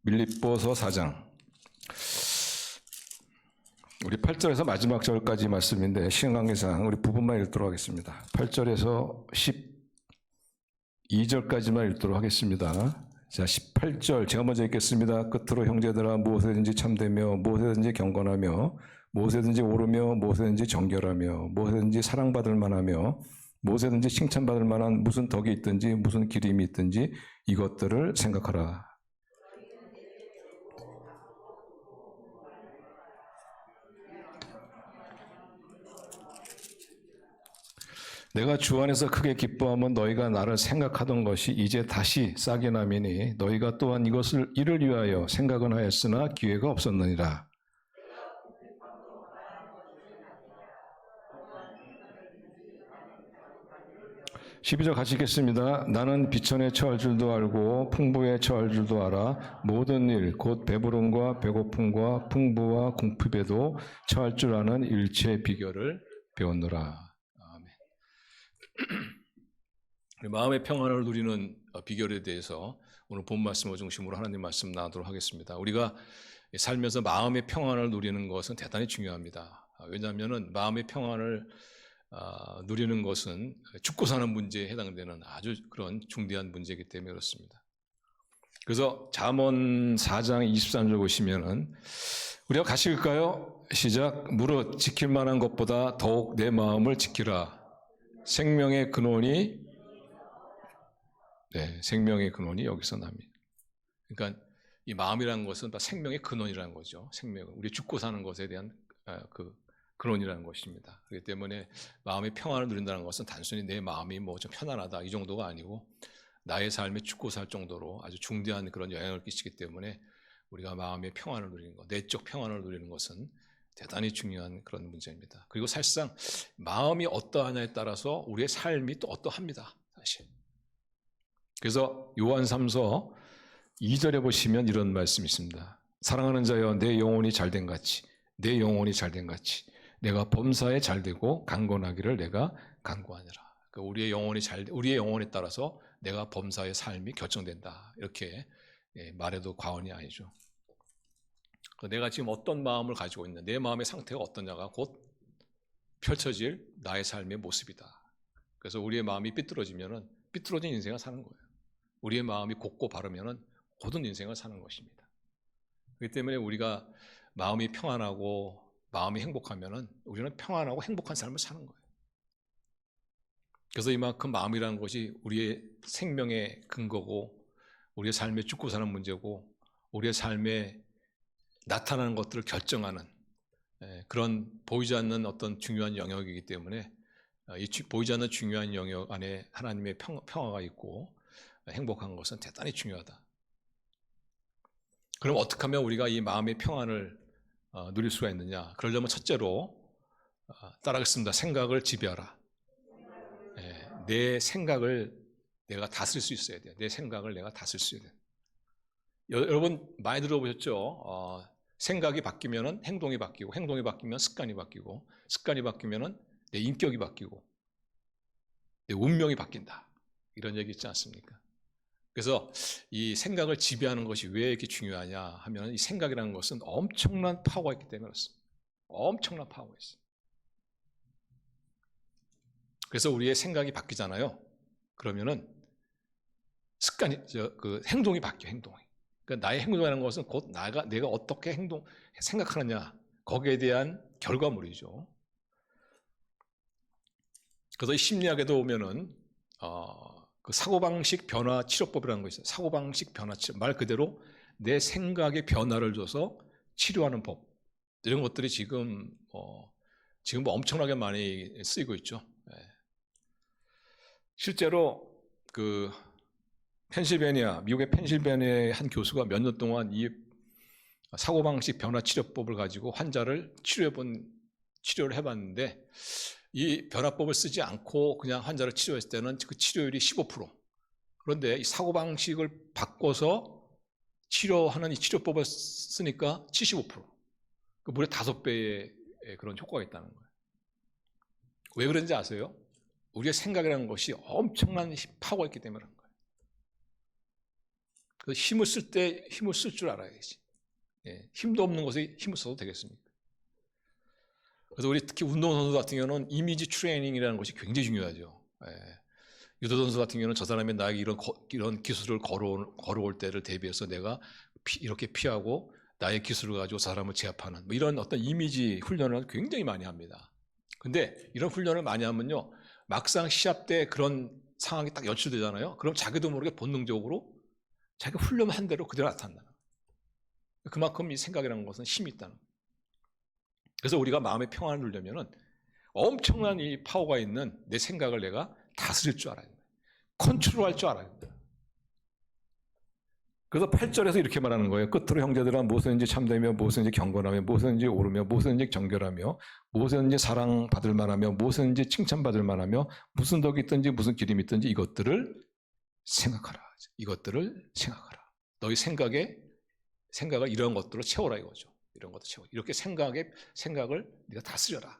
빌립보서 4장. 우리 8절에서 마지막 절까지 말씀인데 시간 관계상 우리 부분만 읽도록 하겠습니다. 8절에서 12절까지만 읽도록 하겠습니다. 자, 18절 제가 먼저 읽겠습니다. 끝으로 형제들아 무엇이든지 참되며 무엇이든지 경건하며 무엇이든지 옳으며 무엇이든지 정결하며 무엇이든지 사랑받을 만하며 무엇이든지 칭찬받을 만한 무슨 덕이 있든지 무슨 기림이 있든지 이것들을 생각하라. 내가 주 안에서 크게 기뻐하면 너희가 나를 생각하던 것이 이제 다시 싹이 나미니 너희가 또한 이를 위하여 생각은 하였으나 기회가 없었느니라. 12절 같이 읽겠습니다. 나는 비천에 처할 줄도 알고 풍부에 처할 줄도 알아 모든 일 곧 배부름과 배고픔과 풍부와 궁핍에도 처할 줄 아는 일체의 비결을 배웠노라. 마음의 평안을 누리는 비결에 대해서 오늘 본 말씀을 중심으로 하나님 말씀 나누도록 하겠습니다. 우리가 살면서 마음의 평안을 누리는 것은 대단히 중요합니다. 왜냐하면 마음의 평안을 누리는 것은 죽고 사는 문제에 해당되는 아주 그런 중대한 문제이기 때문에 그렇습니다. 그래서 잠언 4장 23절 보시면은 우리가 같이 읽을까요? 시작. 무릇 지킬 만한 것보다 더욱 내 마음을 지키라. 생명의 근원이 생명의 근원이 여기서 납니다. 그러니까 이 마음이라는 것은 생명의 근원이라는 거죠. 생명은 우리 죽고 사는 것에 대한 그 근원이라는 것입니다. 그렇기 때문에 마음의 평안을 누린다는 것은 단순히 내 마음이 뭐 좀 편안하다 이 정도가 아니고 나의 삶에 죽고 살 정도로 아주 중대한 그런 영향을 끼치기 때문에 우리가 마음의 평안을 누리는 것, 내적 평안을 누리는 것은 대단히 중요한 그런 문제입니다. 그리고 사실상 마음이 어떠하냐에 따라서 우리의 삶이 또 어떠합니다. 사실. 그래서 요한 3서 2절에 보시면 이런 말씀이 있습니다. 사랑하는 자여 내 영혼이 잘된 같이 내 영혼이 잘된 같이 내가 범사에 잘되고 강건하기를 내가 간구하니라. 그러니까 우리의 영혼에 따라서 내가 범사의 삶이 결정된다. 이렇게 말해도 과언이 아니죠. 내가 지금 어떤 마음을 가지고 있는 내 마음의 상태가 어떠냐가 곧 펼쳐질 나의 삶의 모습이다. 그래서 우리의 마음이 삐뚤어지면은 삐뚤어진 인생을 사는 거예요. 우리의 마음이 곧고 바르면은 고든 인생을 사는 것입니다. 그렇기 때문에 우리가 마음이 평안하고 마음이 행복하면은 우리는 평안하고 행복한 삶을 사는 거예요. 그래서 이만큼 마음이라는 것이 우리의 생명의 근거고 우리의 삶에 죽고 사는 문제고 우리의 삶에 나타나는 것들을 결정하는 그런 보이지 않는 어떤 중요한 영역이기 때문에 이 보이지 않는 중요한 영역 안에 하나님의 평화가 있고 행복한 것은 대단히 중요하다. 그럼 어떻게 하면 우리가 이 마음의 평안을 누릴 수가 있느냐? 그러려면 첫째로 따라하겠습니다. 생각을 지배하라. 내 생각을 내가 다스릴 수 있어야 돼요. 내 생각을 내가 다스릴 수 있어야 돼요. 여러분 많이 들어보셨죠? 생각이 바뀌면 행동이 바뀌고 행동이 바뀌면 습관이 바뀌고 습관이 바뀌면 내 인격이 바뀌고 내 운명이 바뀐다. 이런 얘기 있지 않습니까? 그래서 이 생각을 지배하는 것이 왜 이렇게 중요하냐 하면 이 생각이라는 것은 엄청난 파워가 있기 때문에 그렇습니다. 엄청난 파워가 있어요. 그래서 우리의 생각이 바뀌잖아요. 그러면은 행동이 바뀌어요. 행동이. 그러니까 나의 행동이라는 것은 곧 내가 어떻게 생각하느냐 거기에 대한 결과물이죠. 그래서 이 심리학에도 보면은 그 사고방식 변화 치료법이라는 거 있어요. 사고방식 변화 치료 말 그대로 내 생각에 변화를 줘서 치료하는 법 이런 것들이 지금 엄청나게 많이 쓰이고 있죠. 실제로 그 미국의 펜실베니아의 한 교수가 몇 년 동안 이 사고방식 변화 치료법을 가지고 환자를 치료를 해봤는데 이 변화법을 쓰지 않고 그냥 환자를 치료했을 때는 그 치료율이 15%. 그런데 이 사고방식을 바꿔서 치료하는 이 치료법을 쓰니까 75%. 무려 5배의 그런 효과가 있다는 거예요. 왜 그런지 아세요? 우리의 생각이라는 것이 엄청난 파워가 있기 때문에 그런 거예요. 그 힘을 쓸 때 힘을 쓸 줄 알아야지. 예, 힘도 없는 곳에 힘을 써도 되겠습니까? 그래서 우리 특히 운동선수 같은 경우는 이미지 트레이닝이라는 것이 굉장히 중요하죠. 예, 유도 선수 같은 경우는 저 사람이 나에게 이런 기술을 걸어올 때를 대비해서 내가 이렇게 피하고 나의 기술을 가지고 사람을 제압하는 뭐 이런 어떤 이미지 훈련을 굉장히 많이 합니다. 근데 이런 훈련을 많이 하면요, 막상 시합 때 그런 상황이 딱 연출되잖아요. 그럼 자기도 모르게 본능적으로 자기가 훈련한 대로 그대로 나타난다. 그만큼 이 생각이라는 것은 힘이 있다는 거예요. 그래서 우리가 마음의 평안을 누리려면 엄청난 이 파워가 있는 내 생각을 내가 다스릴 줄 알아야 된다. 컨트롤할 줄 알아야 된다. 그래서 8절에서 이렇게 말하는 거예요. 끝으로 형제들아, 무엇인지 참되며, 무엇인지 경건하며, 무엇인지 옳으며, 무엇인지 정결하며, 무엇인지 사랑받을 만하며, 무엇인지 칭찬받을 만하며, 무슨 덕이 있든지 무슨 기림이 있든지 이것들을 생각하라. 이것들을 생각하라. 너희 생각을 이런 것들로 채워라 이거죠. 이런 것도 채워. 이렇게 생각을 네가 다스려라.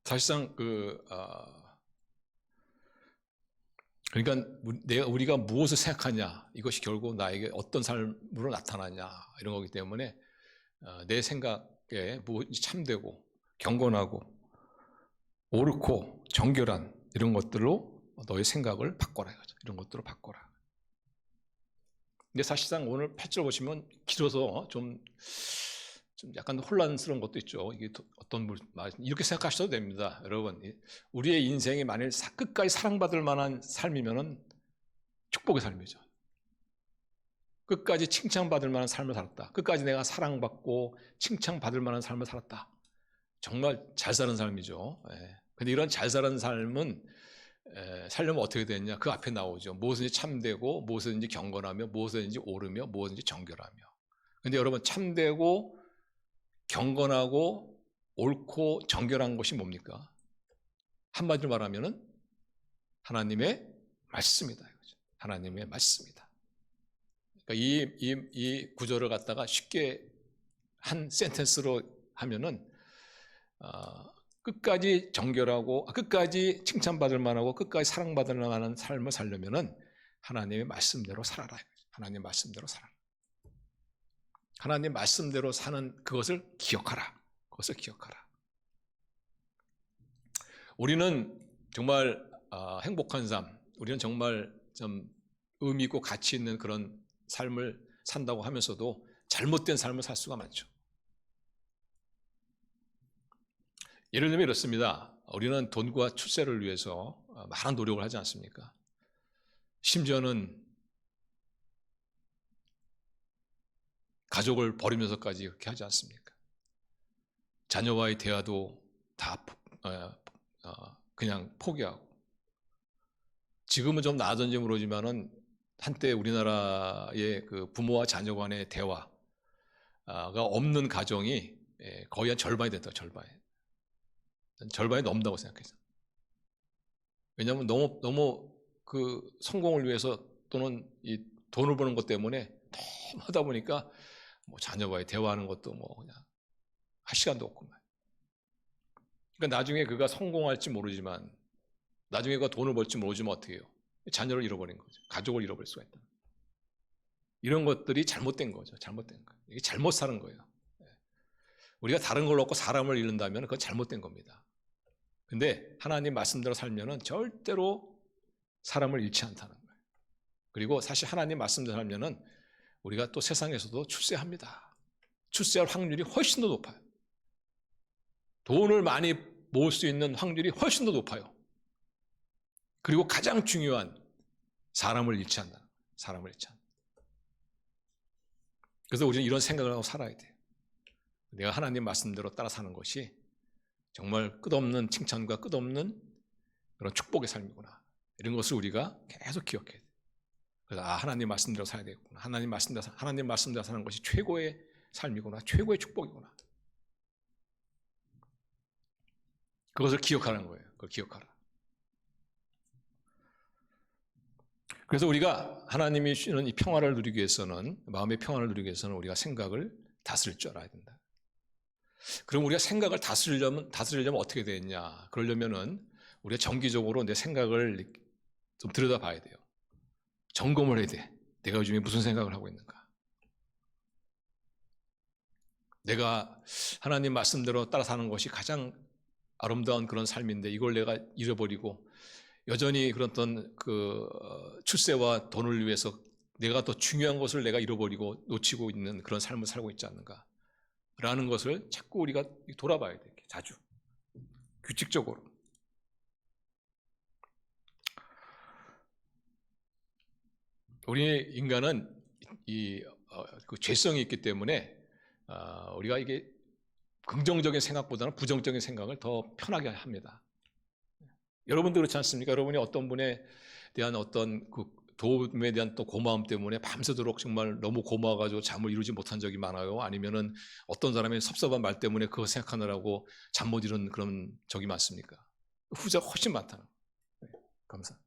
사실상 그러니까 우리가 무엇을 생각하냐, 이것이 결국 나에게 어떤 삶으로 나타나냐 이런 거기 때문에 내 생각에 무엇이 참되고 경건하고 옳고 정결한 이런 것들로 너의 생각을 바꿔라 이거죠. 이런 것들로 바꿔라. 근데 사실상 오늘 8절 보시면 길어서 좀 약간 혼란스러운 것도 있죠. 이게 어떤 이렇게 생각하셔도 됩니다. 여러분, 우리의 인생이 만일 끝까지 사랑받을 만한 삶이면은 축복의 삶이죠. 끝까지 칭찬받을 만한 삶을 살았다. 끝까지 내가 사랑받고 칭찬받을 만한 삶을 살았다. 정말 잘 사는 삶이죠. 근데 이런 잘 사는 삶은 살려면 어떻게 되느냐? 그 앞에 나오죠. 무엇인지 참되고, 무엇인지 경건하며, 무엇인지 옳으며, 무엇인지 정결하며. 근데 여러분, 참되고 경건하고 옳고 정결한 것이 뭡니까? 한마디로 말하면은 하나님의 말씀이다. 하나님의 말씀이다. 그러니까 이 구절을 갖다가 쉽게 한 센텐스로 하면은 끝까지 정결하고 끝까지 칭찬받을 만하고 끝까지 사랑받을 만한 삶을 살려면은 하나님의 말씀대로 살아라. 하나님의 말씀대로 살아라. 하나님 말씀대로 사는 그것을 기억하라. 그것을 기억하라. 우리는 정말 행복한 삶, 우리는 정말 좀 의미 있고 가치 있는 그런 삶을 산다고 하면서도 잘못된 삶을 살 수가 많죠. 예를 들면 이렇습니다. 우리는 돈과 출세를 위해서 많은 노력을 하지 않습니까? 심지어는 가족을 버리면서까지 그렇게 하지 않습니까? 자녀와의 대화도 다 그냥 포기하고. 지금은 좀 나아졌는지 모르지만은 한때 우리나라의 그 부모와 자녀 간의 대화가 없는 가정이 거의 한 절반이 됐다. 절반이 넘는다고 생각해요. 왜냐하면 너무 그 성공을 위해서 또는 이 돈을 버는 것 때문에 너무 하다 보니까 뭐 자녀와의 대화하는 것도 뭐 그냥 할 시간도 없고. 그러니까 나중에 그가 성공할지 모르지만, 나중에 그가 돈을 벌지 모르지만 어떻게 해요? 자녀를 잃어버린 거죠. 가족을 잃어버릴 수가 있다. 이런 것들이 잘못된 거죠. 잘못된 거예요. 이게 잘못 사는 거예요. 우리가 다른 걸 얻고 사람을 잃는다면 그건 잘못된 겁니다. 근데 하나님 말씀대로 살면은 절대로 사람을 잃지 않다는 거예요. 그리고 사실 하나님 말씀대로 살면은 우리가 또 세상에서도 출세합니다. 출세할 확률이 훨씬 더 높아요. 돈을 많이 모을 수 있는 확률이 훨씬 더 높아요. 그리고 가장 중요한, 사람을 잃지 않는다. 사람을 잃지 않는다. 그래서 우리는 이런 생각을 하고 살아야 돼요. 내가 하나님 말씀대로 따라 사는 것이 정말 끝없는 칭찬과 끝없는 그런 축복의 삶이구나. 이런 것을 우리가 계속 기억해야 돼요. 그래서 하나님 말씀대로 살아야 되겠구나. 하나님 말씀대로 사는 것이 최고의 삶이구나. 최고의 축복이구나. 그것을 기억하는 거예요. 그걸 기억하라. 그래서 우리가 하나님이 주시는 이 평화를 누리기 위해서는, 마음의 평화를 누리기 위해서는 우리가 생각을 다스릴 줄 알아야 된다. 그럼 우리가 생각을 다스리려면 어떻게 되겠냐? 그러려면은 우리가 정기적으로 내 생각을 좀 들여다봐야 돼요. 점검을 해야 돼. 내가 요즘에 무슨 생각을 하고 있는가. 내가 하나님 말씀대로 따라 사는 것이 가장 아름다운 그런 삶인데 이걸 내가 잃어버리고 여전히 그런 어떤 출세와 돈을 위해서 내가 더 중요한 것을 내가 잃어버리고 놓치고 있는 그런 삶을 살고 있지 않는가 라는 것을 자꾸 우리가 돌아봐야 돼. 자주 규칙적으로. 우리 인간은 그 죄성이 있기 때문에 우리가 이게 긍정적인 생각보다는 부정적인 생각을 더 편하게 합니다. 여러분도 그렇지 않습니까? 여러분이 어떤 분에 대한 어떤 그 도움에 대한 또 고마움 때문에 밤새도록 정말 너무 고마워가지고 잠을 이루지 못한 적이 많아요. 아니면은 어떤 사람의 섭섭한 말 때문에 그거 생각하느라고 잠 못 이룬 그런 적이 많습니까? 후자가 훨씬 많다. 네, 감사.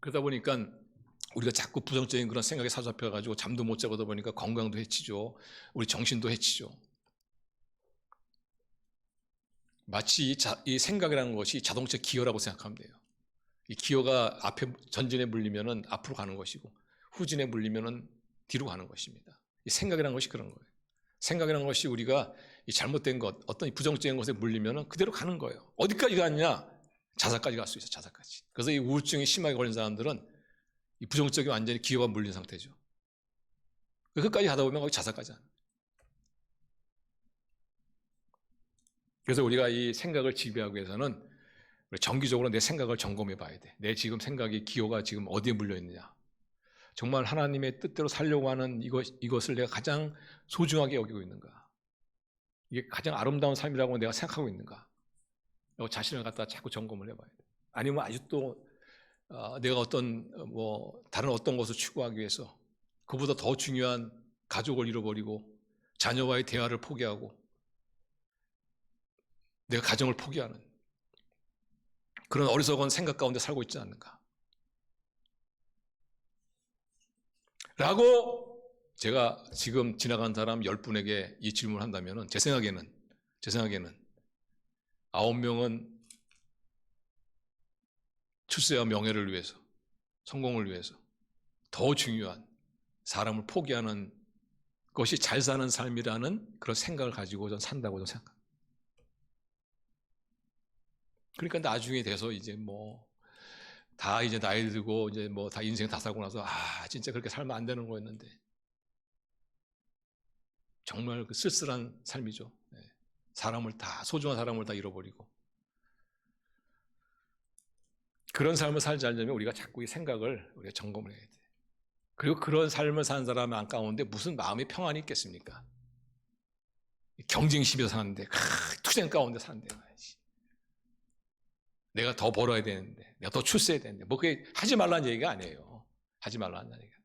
그러다 보니까 우리가 자꾸 부정적인 그런 생각에 사로잡혀가지고 잠도 못 자고다 보니까 건강도 해치죠. 우리 정신도 해치죠. 마치 이 생각이라는 것이 자동차 기어라고 생각하면 돼요. 이 기어가 앞에 전진에 물리면은 앞으로 가는 것이고 후진에 물리면은 뒤로 가는 것입니다. 이 생각이라는 것이 그런 거예요. 생각이라는 것이 우리가 이 잘못된 것, 어떤 부정적인 것에 물리면은 그대로 가는 거예요. 어디까지 가느냐? 자살까지 갈 수 있어요. 자살까지. 그래서 이 우울증이 심하게 걸린 사람들은 이 부정적인 완전히 기어가 물린 상태죠. 끝까지 가다 보면 거기 자살까지 하는. 그래서 우리가 이 생각을 지배하기 위해서는 정기적으로 내 생각을 점검해 봐야 돼. 내 지금 생각이 기호가 지금 어디에 물려 있느냐. 정말 하나님의 뜻대로 살려고 하는 이것을 내가 가장 소중하게 여기고 있는가. 이게 가장 아름다운 삶이라고 내가 생각하고 있는가. 자신을 갖다 자꾸 점검을 해봐야 돼. 아니면 아직도 내가 어떤 다른 어떤 것을 추구하기 위해서 그보다 더 중요한 가족을 잃어버리고 자녀와의 대화를 포기하고 내가 가정을 포기하는 그런 어리석은 생각 가운데 살고 있지 않는가 라고 제가 지금 지나간 사람 10분에게 이 질문을 한다면 제 생각에는 9명은 출세와 명예를 위해서 성공을 위해서 더 중요한 사람을 포기하는 것이 잘 사는 삶이라는 그런 생각을 가지고 전 산다고 저는 생각합니다. 그러니까 나중에 돼서 이제 다 이제 나이 들고 이제 다 인생 다 살고 나서 진짜 그렇게 살면 안 되는 거였는데 정말 그 쓸쓸한 삶이죠. 소중한 사람을 다 잃어버리고 그런 삶을 살지 않으려면 우리가 자꾸 이 생각을 우리가 점검을 해야 돼. 그리고 그런 삶을 사는 사람 가운데 무슨 마음의 평안이 있겠습니까? 경쟁심에서 사는데 투쟁 가운데 사는데 내가 더 벌어야 되는데 내가 더 출세해야 되는데 그게 하지 말라는 얘기가 아니에요. 하지 말라는 얘기가.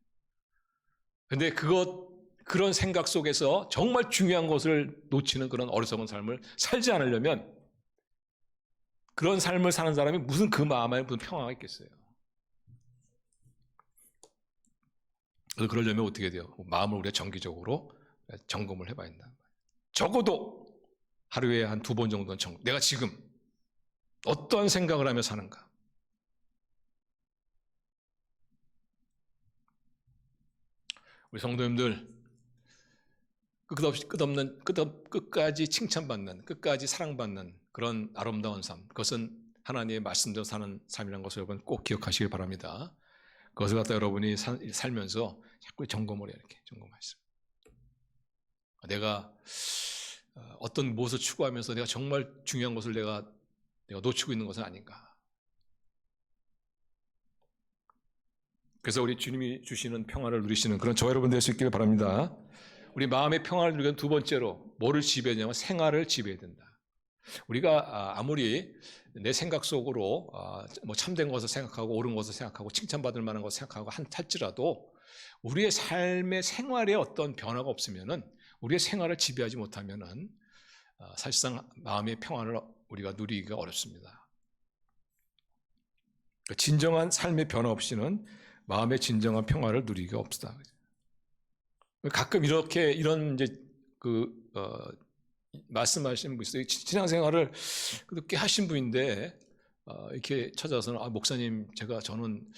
근데 그런 생각 속에서 정말 중요한 것을 놓치는 그런 어리석은 삶을 살지 않으려면 그런 삶을 사는 사람이 무슨 그 마음에 무슨 평화가 있겠어요. 그래서 그러려면 어떻게 돼요? 마음을 우리가 정기적으로 점검을 해봐야 한다. 적어도 하루에 한 2번 정도는 내가 지금 어떤 생각을 하며 사는가? 우리 성도님들 끝까지 칭찬받는, 끝까지 사랑받는 그런 아름다운 삶, 그것은 하나님의 말씀대로 사는 삶이라는 것을 여러분 꼭 기억하시길 바랍니다. 그것을 갖다 여러분이 살면서 자꾸 점검을 해요. 이렇게 점검하시죠. 내가 어떤 무엇을 추구하면서 내가 정말 중요한 것을 내가 놓치고 있는 것은 아닌가. 그래서 우리 주님이 주시는 평화를 누리시는 그런 저 여러분 될 수 있기를 바랍니다. 우리 마음의 평화를 누리는 두 번째로 뭐를 지배하냐면 생활을 지배해야 된다. 우리가 아무리 내 생각 속으로 참된 것을 생각하고 옳은 것을 생각하고 칭찬받을 만한 것을 생각하고 할지라도 우리의 삶의 생활에 어떤 변화가 없으면은 우리의 생활을 지배하지 못하면은 사실상 마음의 평안을 우리가 누리기가 어렵습니다. 진정한 삶의 변화 없이는 마음의 진정한 평화를 누리기가 없다. 가끔 이런 이제 말씀하신 분 있어요. 신앙생활을 꽤 하신 분인데 이렇게 찾아와서는 목사님 저는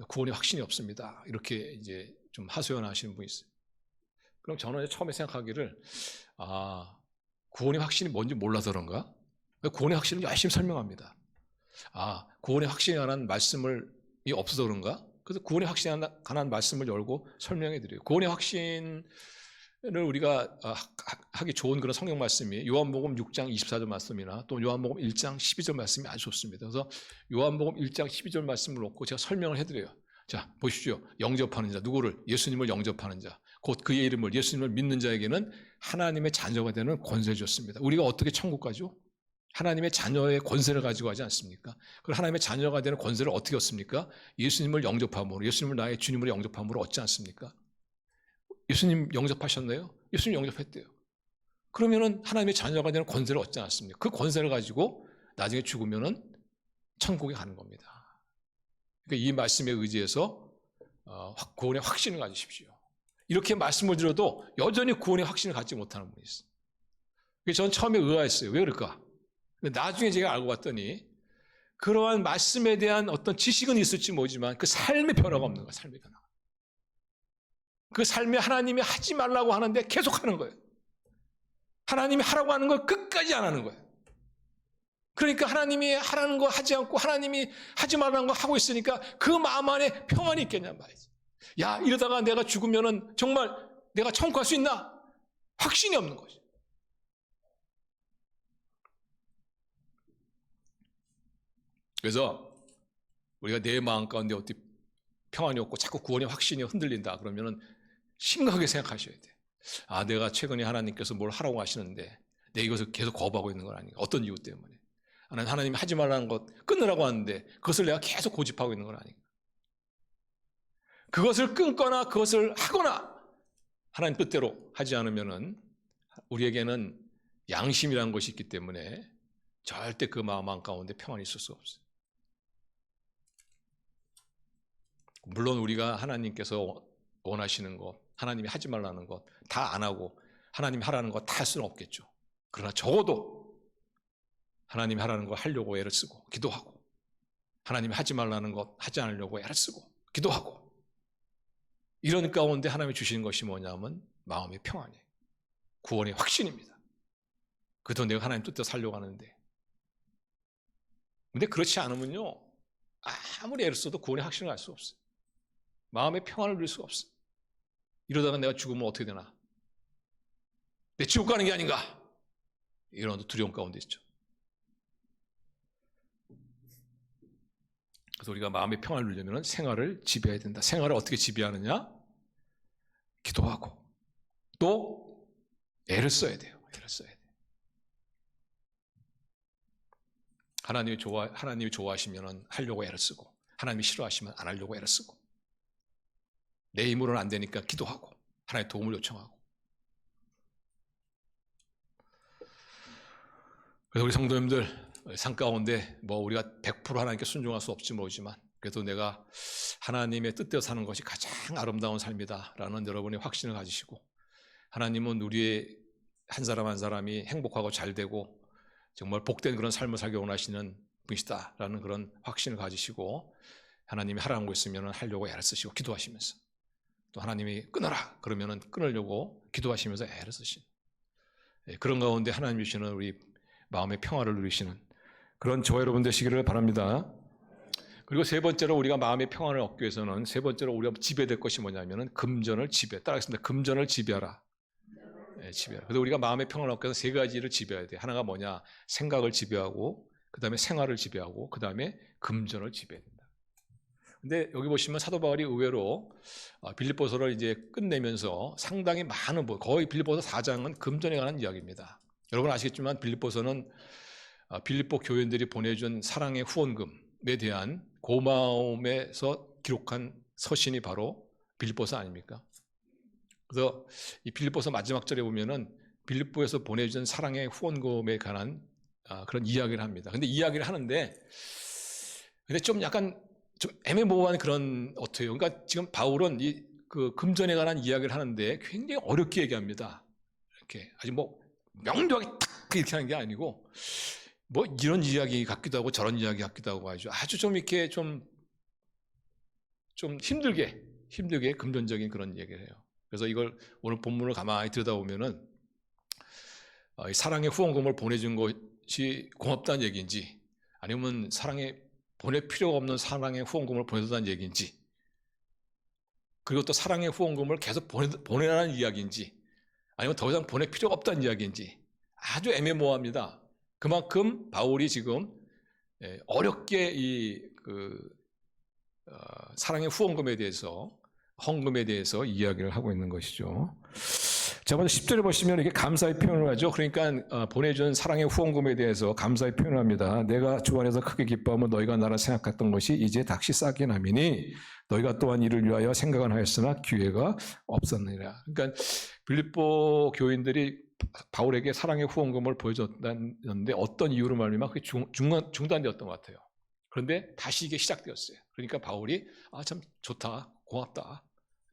구원의 확신이 없습니다. 이렇게 이제 좀 하소연하시는 분이 있어요. 그럼 저는 처음에 생각하기를 구원의 확신이 뭔지 몰라서 그런가? 구원의 확신을 열심히 설명합니다. 구원의 확신에 관한 말씀이 없어서 그런가? 그래서 구원의 확신에 관한 말씀을 열고 설명해 드려요. 구원의 확신을 우리가 하기 좋은 그런 성경 말씀이 요한복음 6장 24절 말씀이나 또 요한복음 1장 12절 말씀이 아주 좋습니다. 그래서 요한복음 1장 12절 말씀을 놓고 제가 설명을 해드려요. 자, 보십시오. 영접하는 자, 누구를? 예수님을 영접하는 자, 곧 그의 이름을, 예수님을 믿는 자에게는 하나님의 자녀가 되는 권세를 줬습니다. 우리가 어떻게 천국 가죠? 하나님의 자녀의 권세를 가지고 하지 않습니까? 그 하나님의 자녀가 되는 권세를 어떻게 얻습니까? 예수님을 영접함으로, 예수님을 나의 주님으로 영접함으로 얻지 않습니까? 예수님 영접하셨나요? 예수님 영접했대요. 그러면은 하나님의 자녀가 되는 권세를 얻지 않습니까? 그 권세를 가지고 나중에 죽으면은 천국에 가는 겁니다. 그러니까 이 말씀에 의지해서 구원의 확신을 가지십시오. 이렇게 말씀을 드려도 여전히 구원의 확신을 갖지 못하는 분이 있어요. 저는 처음에 의아했어요. 왜 그럴까? 근데 나중에 제가 알고 봤더니 그러한 말씀에 대한 어떤 지식은 있을지 모르지만 그 삶의 변화가 없는 거예요. 삶의 변화가. 그 삶에 하나님이 하지 말라고 하는데 계속 하는 거예요. 하나님이 하라고 하는 걸 끝까지 안 하는 거예요. 그러니까 하나님이 하라는 거 하지 않고 하나님이 하지 말라는 거 하고 있으니까 그 마음 안에 평안이 있겠냐 말이지. 야, 이러다가 내가 죽으면은 정말 내가 천국 갈 수 있나? 확신이 없는 거죠. 그래서 우리가 내 마음 가운데 어떻게 평안이 없고 자꾸 구원의 확신이 흔들린다 그러면은 심각하게 생각하셔야 돼. 내가 최근에 하나님께서 뭘 하라고 하시는데 내가 이것을 계속 거부하고 있는 건 아닌가? 어떤 이유 때문에? 하나님이 하지 말라는 것 끊으라고 하는데 그것을 내가 계속 고집하고 있는 건 아닌가? 그것을 끊거나 그것을 하거나 하나님 뜻대로 하지 않으면은 우리에게는 양심이라는 것이 있기 때문에 절대 그 마음 가운데 평안이 있을 수 없어요. 물론 우리가 하나님께서 원하시는 것, 하나님이 하지 말라는 것 다 안 하고 하나님이 하라는 것 다 할 수는 없겠죠. 그러나 적어도 하나님이 하라는 거 하려고 애를 쓰고 기도하고 하나님이 하지 말라는 것 하지 않으려고 애를 쓰고 기도하고 이런 가운데 하나님이 주시는 것이 뭐냐면 마음의 평안이에요. 구원의 확신입니다. 그래도 내가 하나님 뜻대로 살려고 하는데 근데 그렇지 않으면요 아무리 애를 써도 구원의 확신을 알 수 없어요. 마음의 평안을 누릴 수가 없어요. 이러다가 내가 죽으면 어떻게 되나? 내 지옥 가는 게 아닌가? 이런 두려움 가운데 있죠. 그래서 우리가 마음의 평안을 누리려면 생활을 지배해야 된다. 생활을 어떻게 지배하느냐? 기도하고 또 애를 써야 돼요. 애를 써야 돼요. 하나님이 좋아하시면 하려고 애를 쓰고 하나님이 싫어하시면 안 하려고 애를 쓰고 내 힘으로는 안 되니까 기도하고 하나님의 도움을 요청하고 그래서 우리 성도님들 삶 가운데 우리가 100% 하나님께 순종할 수 없지 모르지만 그래도 내가 하나님의 뜻대로 사는 것이 가장 아름다운 삶이다라는 여러분의 확신을 가지시고 하나님은 우리의 한 사람 한 사람이 행복하고 잘되고 정말 복된 그런 삶을 살기 원하시는 분이시다라는 그런 확신을 가지시고 하나님이 하라는 거 있으면 하려고 애를 쓰시고 기도하시면서 또 하나님이 끊어라 그러면 끊으려고 기도하시면서 애를 쓰시는 그런 가운데 하나님 주시는 우리 마음의 평화를 누리시는 그런 저와 여러분 되시기를 바랍니다. 그리고 세 번째로 우리가 마음의 평안을 얻기 위해서는 세 번째로 우리가 지배될 것이 뭐냐면은 금전을 따라하겠습니다. 금전을 지배하라. 지배하라. 그래서 우리가 마음의 평안을 얻기 위해서 세 가지를 지배해야 돼. 하나가 뭐냐? 생각을 지배하고 그 다음에 생활을 지배하고 그 다음에 금전을 지배해야 된다. 근데 여기 보시면 사도 바울이 의외로 빌립보서를 이제 끝내면서 상당히 많은 거의 빌립보서 4장은 금전에 관한 이야기입니다. 여러분 아시겠지만 빌립보서는 빌립보 교인들이 보내준 사랑의 후원금에 대한 고마움에서 기록한 서신이 바로 빌립보서 아닙니까? 그래서 이 빌립보서 마지막 절에 보면은 빌립보에서 보내준 사랑의 후원금에 관한 그런 이야기를 합니다. 근데 이야기를 하는데 근데 좀 약간 좀 애매모호한 그런 어때요? 그러니까 지금 바울은 이 그 금전에 관한 이야기를 하는데 굉장히 어렵게 얘기합니다. 이렇게 아주 명료하게 딱 이렇게 하는 게 아니고 뭐 이런 이야기 같기도 하고 저런 이야기 같기도 하고 아주 좀 이렇게 좀 힘들게 금전적인 그런 얘기를 해요. 그래서 이걸 오늘 본문을 가만히 들여다보면은 사랑의 후원금을 보내준 것이 고맙다는 얘기인지 아니면 보낼 필요가 없는 사랑의 후원금을 보내달라는 얘기인지 그리고 또 사랑의 후원금을 계속 보내라는 이야기인지 아니면 더 이상 보낼 필요가 없다는 이야기인지 아주 애매모호합니다. 그만큼 바울이 지금 어렵게 사랑의 후원금에 대해서 헌금에 대해서 이야기를 하고 있는 것이죠. 자, 먼저 10절에 보시면 이게 감사의 표현을 하죠. 그러니까 보내준 사랑의 후원금에 대해서 감사의 표현을 합니다. 내가 주 안에서 크게 기뻐하며 너희가 나를 생각했던 것이 이제 닥시 싹이 남이니 너희가 또한 이를 위하여 생각은 하였으나 기회가 없었느니라. 그러니까 빌립보 교인들이 바울에게 사랑의 후원금을 보여줬는데 어떤 이유로 말미암아 그게 중단되었던 것 같아요. 그런데 다시 이게 시작되었어요. 그러니까 바울이 참 좋다, 고맙다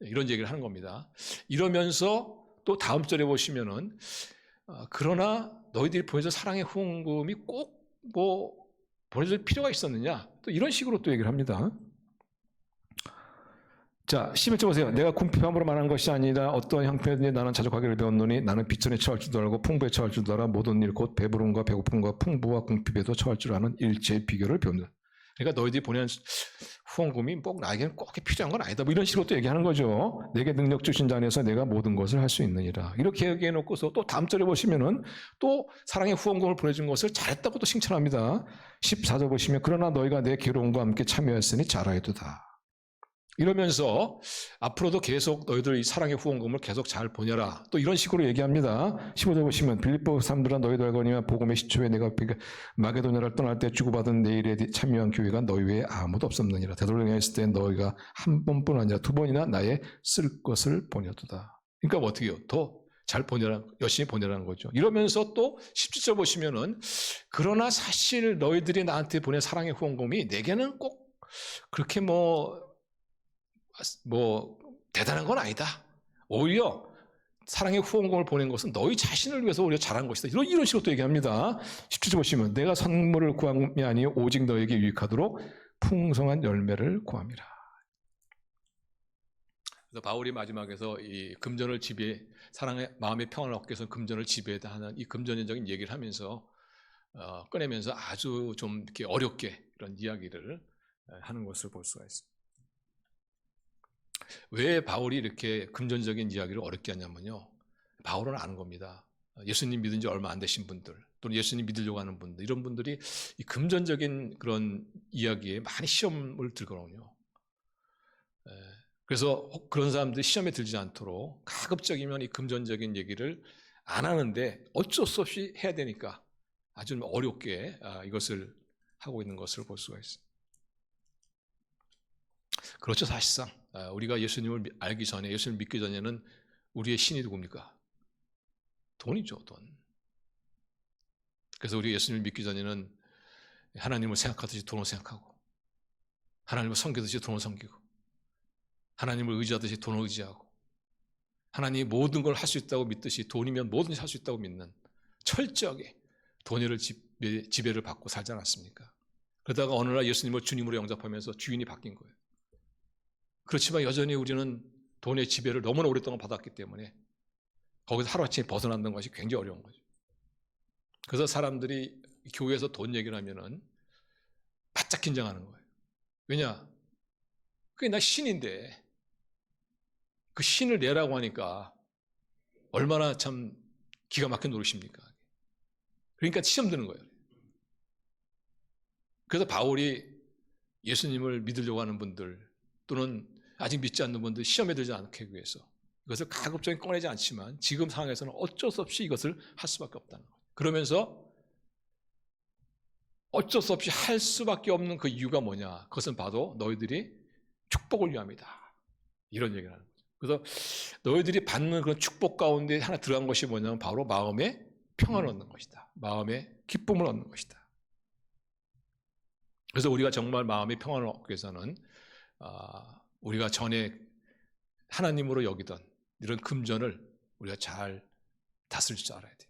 이런 얘기를 하는 겁니다. 이러면서 또 다음 절에 보시면은 그러나 너희들이 보내준 사랑의 후원금이 꼭 뭐 보내줄 필요가 있었느냐 또 이런 식으로 또 얘기를 합니다. 자, 11절 보세요. 내가 궁핍함으로 말하는 것이 아니라 어떤 형편이든지 나는 자족하기를 배웠노니 나는 빚전에 처할 줄도 알고 풍부에 처할 줄도 알아 모든 일 곧 배부름과 배고픔과 풍부와 궁핍에도 처할 줄 아는 일체의 비결을 배운다. 그러니까 너희들이 보내는 후원금이 꼭 나에게는 꼭 필요한 건 아니다. 뭐 이런 식으로 또 얘기하는 거죠. 내게 능력 주신 자 안에서 내가 모든 것을 할 수 있느니라. 이렇게 얘기해 놓고서 또 다음 절에 보시면은 또 사랑의 후원금을 보내준 것을 잘했다고 또 칭찬합니다. 14절 보시면 그러나 너희가 내 괴로움과 함께 참여했으니 잘하여도다. 이러면서 앞으로도 계속 너희들 이 사랑의 후원금을 계속 잘 보내라. 또 이런 식으로 얘기합니다. 15절 보시면 빌립보 사람들아 너희도 알거니와 복음의 시초에 내가 마게도냐를 떠날 때 주고받은 내 일에 참여한 교회가 너희 외에 아무도 없었느니라. 되돌아가 있을 때 너희가 한 번뿐 아니라 두 번이나 나의 쓸 것을 보내도다. 그러니까 어떻게 해요? 더 잘 보내라, 열심히 보내라는 거죠. 이러면서 또 17절 보시면은 그러나 사실 너희들이 나한테 보낸 사랑의 후원금이 내게는 꼭 그렇게 뭐 대단한 건 아니다. 오히려 사랑의 후원금을 보낸 것은 너희 자신을 위해서 오히려 잘한 것이다. 이런 식으로 또 얘기합니다. 17절 보시면 내가 선물을 구함이 아니요 오직 너에게 유익하도록 풍성한 열매를 구함이라. 그래서 바울이 마지막에서 이 금전을 지배, 사랑의 마음의 평안을 얻기 위해서 금전을 지배해야 하는 이 금전적인 얘기를 하면서 꺼내면서 아주 좀 이렇게 어렵게 이런 이야기를 하는 것을 볼 수가 있습니다. 왜 바울이 이렇게 금전적인 이야기를 어렵게 하냐면요. 바울은 아는 겁니다. 예수님 믿은 지 얼마 안 되신 분들, 또는 예수님 믿으려고 하는 분들, 이런 분들이 이 금전적인 그런 이야기에 많이 시험을 들거든요. 그래서 그런 사람들이 시험에 들지 않도록 가급적이면 이 금전적인 얘기를 안 하는데 어쩔 수 없이 해야 되니까 아주 어렵게 이것을 하고 있는 것을 볼 수가 있습니다. 그렇죠. 사실상 우리가 예수님을 알기 전에, 예수님을 믿기 전에는 우리의 신이 누굽니까? 돈이죠. 돈. 그래서 우리 예수님을 믿기 전에는 하나님을 생각하듯이 돈을 생각하고, 하나님을 섬기듯이 돈을 섬기고, 하나님을 의지하듯이 돈을 의지하고, 하나님이 모든 걸 할 수 있다고 믿듯이 돈이면 뭐든지 할 수 있다고 믿는 철저하게 돈을 지배를 받고 살지 않았습니까? 그러다가 어느 날 예수님을 주님으로 영접하면서 주인이 바뀐 거예요. 그렇지만 여전히 우리는 돈의 지배를 너무나 오랫동안 받았기 때문에 거기서 하루아침에 벗어난다는 것이 굉장히 어려운 거죠. 그래서 사람들이 교회에서 돈 얘기를 하면은 바짝 긴장하는 거예요. 왜냐? 그게 나 신인데 그 신을 내라고 하니까 얼마나 참 기가 막힌 노릇입니까? 그러니까 시험 드는 거예요. 그래서 바울이 예수님을 믿으려고 하는 분들 또는 아직 믿지 않는 분들 시험에 들지 않게 위해서 이것을 가급적이 꺼내지 않지만 지금 상황에서는 어쩔 수 없이 이것을 할 수밖에 없다는 거예요. 그러면서 어쩔 수 없이 할 수밖에 없는 그 이유가 뭐냐? 그것은 바로 너희들이 축복을 위함이다. 이런 얘기를 하는 거죠. 그래서 너희들이 받는 그런 축복 가운데 하나 들어간 것이 뭐냐면 바로 마음의 평안을 얻는 것이다. 마음의 기쁨을 얻는 것이다. 그래서 우리가 정말 마음의 평안을 얻기 위해서는 우리가 전에 하나님으로 여기던 이런 금전을 우리가 잘 다스릴 줄 알아야 돼요.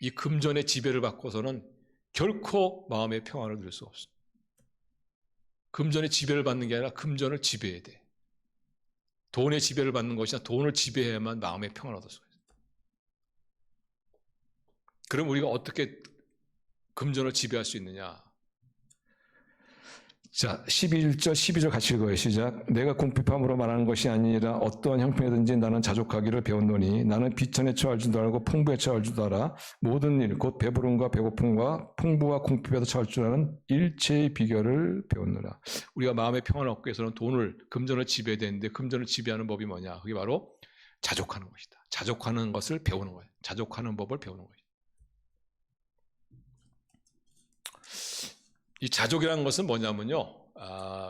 이 금전의 지배를 받고서는 결코 마음의 평안을 누릴 수 없어. 금전의 지배를 받는 게 아니라 금전을 지배해야 돼. 돈의 지배를 받는 것이나 돈을 지배해야만 마음의 평안을 얻을 수가 있어. 그럼 우리가 어떻게 금전을 지배할 수 있느냐? 자, 11절, 12절 같이 읽어요. 시작. 내가 궁핍함으로 말하는 것이 아니라 어떠한 형편이든지 나는 자족하기를 배웠노니 나는 비천에 처할 줄도 알고 풍부에 처할 줄도 알아. 모든 일, 곧 배부름과 배고픔과 풍부와 궁핍에도 처할 줄 아는 일체의 비결을 배웠노라. 우리가 마음의 평안을 얻기 위해서는 금전을 지배해야 되는데 금전을 지배하는 법이 뭐냐? 그게 바로 자족하는 것이다. 자족하는 것을 배우는 거예요. 자족하는 법을 배우는 거예요. 이 자족이라는 것은 뭐냐면요,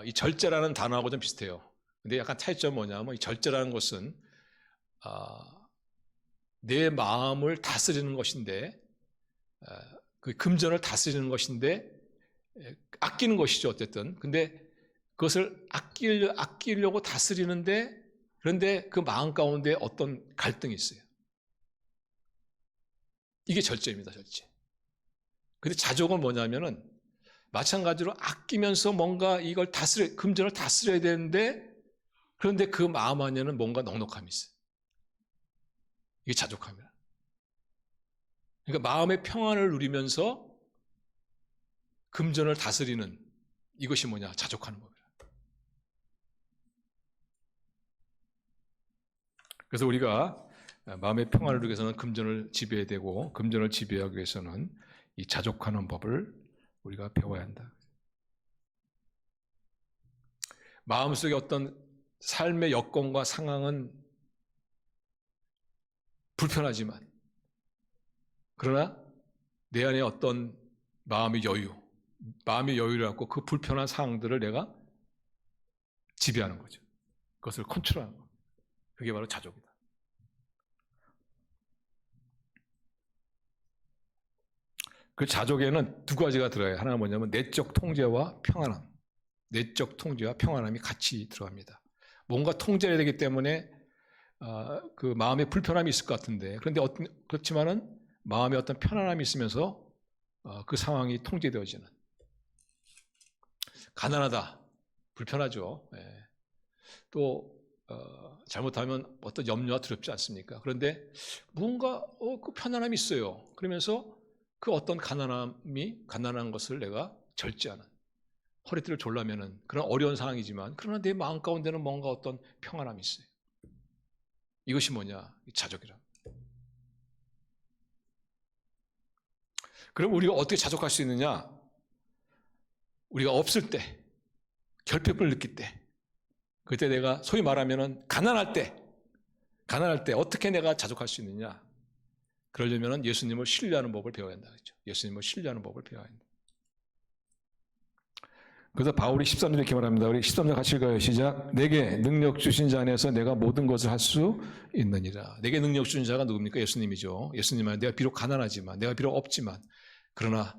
이 절제라는 단어하고 좀 비슷해요. 근데 약간 차이점은 뭐냐면 이 절제라는 것은 내 마음을 다스리는 것인데, 그 금전을 다스리는 것인데 아끼는 것이죠, 어쨌든. 근데 그것을 아끼려고 다스리는데, 그런데 그 마음 가운데 어떤 갈등이 있어요. 이게 절제입니다, 절제. 근데 자족은 뭐냐면은 마찬가지로 아끼면서 뭔가 이걸 금전을 다스려야 되는데, 그런데 그 마음 안에는 뭔가 넉넉함이 있어요. 이게 자족함이야. 그러니까 마음의 평안을 누리면서 금전을 다스리는 이것이 뭐냐? 자족하는 법이야. 그래서 우리가 마음의 평안을 누리기 위해서는 금전을 지배해야 되고, 금전을 지배하기 위해서는 이 자족하는 법을 우리가 배워야 한다. 마음속에 어떤 삶의 여건과 상황은 불편하지만, 그러나 내 안에 어떤 마음의 여유를 갖고 그 불편한 상황들을 내가 지배하는 거죠. 그것을 컨트롤하는 거. 그게 바로 자족이다. 그 자족에는 두 가지가 들어가요. 하나는 뭐냐면 내적 통제와 평안함. 내적 통제와 평안함이 같이 들어갑니다. 뭔가 통제해야 되기 때문에 그 마음에 불편함이 있을 것 같은데, 그런데 그렇지만은 마음에 어떤 편안함이 있으면서 그 상황이 통제되어지는. 가난하다, 불편하죠. 예. 또 잘못하면 어떤 염려와 두렵지 않습니까? 그런데 뭔가 그 편안함이 있어요. 그러면서 그 어떤 가난한 것을 내가 절제하는, 허리띠를 졸라매는 그런 어려운 상황이지만, 그러나 내 마음 가운데는 뭔가 어떤 평안함이 있어요. 이것이 뭐냐? 자족이라. 그럼 우리가 어떻게 자족할 수 있느냐? 우리가 없을 때, 결핍을 느낄 때, 그때 내가 소위 말하면은 가난할 때 어떻게 내가 자족할 수 있느냐? 그러려면 예수님을 신뢰하는 법을 배워야 한다. 그렇죠? 예수님을 신뢰하는 법을 배워야 한다. 그래서 바울이 13절 이렇게 말합니다. 우리 13절 같이 읽어요. 시작. 내게 능력 주신 자 안에서 내가 모든 것을 할 수 있느니라. 내게 능력 주신 자가 누굽니까? 예수님이죠. 예수님 안에 내가 비록 가난하지만, 내가 비록 없지만, 그러나